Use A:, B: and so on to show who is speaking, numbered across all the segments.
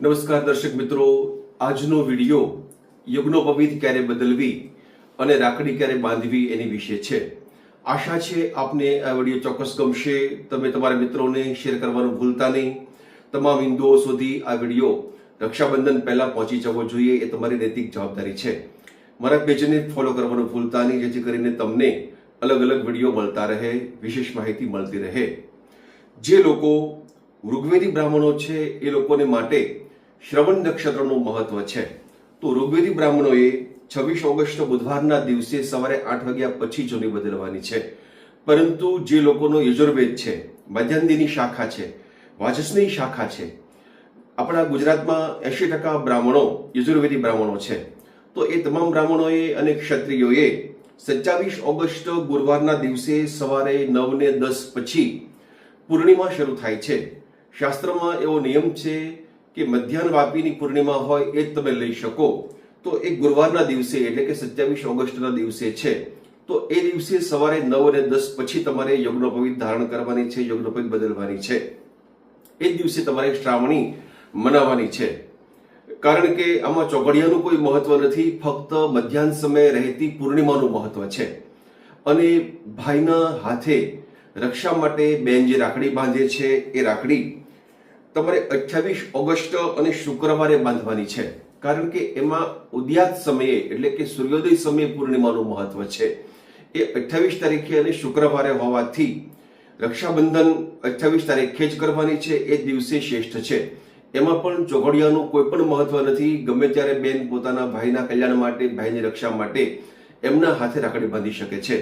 A: નમસ્કાર દર્શક મિત્રો, આજનો વિડીયો યજ્ઞોપવિત ક્યારે બદલવી અને રાખડી ક્યારે બાંધવી એની વિશે છે. આશા છે આપને આ વિડીયો ચોક્કસ ગમશે. તમે તમારા મિત્રોને શેર કરવાનું ભૂલતા નહીં. તમામ હિન્દુઓ સુધી આ વિડીયો રક્ષાબંધન પહેલા પહોંચી જવો જોઈએ, એ તમારી નૈતિક જવાબદારી છે. મારા પેજને ફોલો કરવાનું ભૂલતા નહીં, જેથી કરીને તમને અલગ અલગ વિડીયો મળતા રહે, વિશેષ માહિતી મળતી રહે. જે લોકો ઋગ્વેદી બ્રાહ્મણો છે એ લોકોને માટે શ્રવણ નક્ષત્રનું મહત્વ છે. તો ઋગ્વેદી બ્રાહ્મણોએ 26 ઓગસ્ટ બુધવારના દિવસે સવારે 8 વાગ્યા પછી જોની બદલવાની છે. પરંતુ જે લોકોનો યજુર્વેદ છે, મધ્યાહનની શાખા છે, વાજસની શાખા છે, આપણા ગુજરાતમાં 80% બ્રાહ્મણો યજુર્વેદી બ્રાહ્મણો છે. તો એ તમામ બ્રાહ્મણોએ અને ક્ષત્રિયોએ 27 ઓગસ્ટ ગુરુવારના દિવસે સવારે 9:10 પછી પૂર્ણિમા શરૂ થાય છે. શાસ્ત્રમાં એવો નિયમ છે કે મધ્યાહન વાપીની પૂર્ણિમા હોય એ જ તમે લઈ શકો. તો એ ગુરુવારના દિવસે એટલે કે 27 ઓગસ્ટના દિવસે છે. તો એ દિવસે સવારે 9:10 પછી તમારે યજ્ઞોપવિત ધારણ કરવાની છે, યજ્ઞોપવિત બદલવાની છે. એ જ દિવસે તમારે શ્રાવણી મનાવવાની છે. કારણ કે આમાં ચોઘડિયાનું કોઈ મહત્વ નથી, ફક્ત મધ્યાહન સમયે રહેતી પૂર્ણિમાનું મહત્વ છે. અને ભાઈના હાથે રક્ષા માટે બેન જે રાખડી બાંધે છે એ રાખડી તમારે 28 ઓગસ્ટ અને શુક્રવારે બાંધવાની છે. કારણ કે એમાં ઉદયાત સમયે એટલે કે સૂર્યોદય સમયે પૂર્ણિમાનું મહત્વ છે. એ 28 તારીખે અને શુક્રવારે હોવાથી રક્ષાબંધન 28 તારીખે જ કરવાની છે. એ દિવસે શ્રેષ્ઠ છે. એમાં પણ ચોઘડિયાનું કોઈ પણ મહત્વ નથી. ગમે ત્યારે બેન પોતાના ભાઈના કલ્યાણ માટે, ભાઈની રક્ષા માટે એમના હાથે રાખડી બાંધી શકે છે.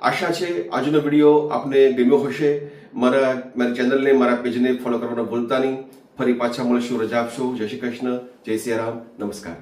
A: આશા છે આજનો વિડીયો આપને ગમ્યો હશે. મારી ચેનલને, મારા પેજને ફોલો કરવાનું ભૂલતા નહીં. ફરી પાછા મળશું. રજા આપશો. જય શ્રી કૃષ્ણ, જય સિયારામ, નમસ્કાર.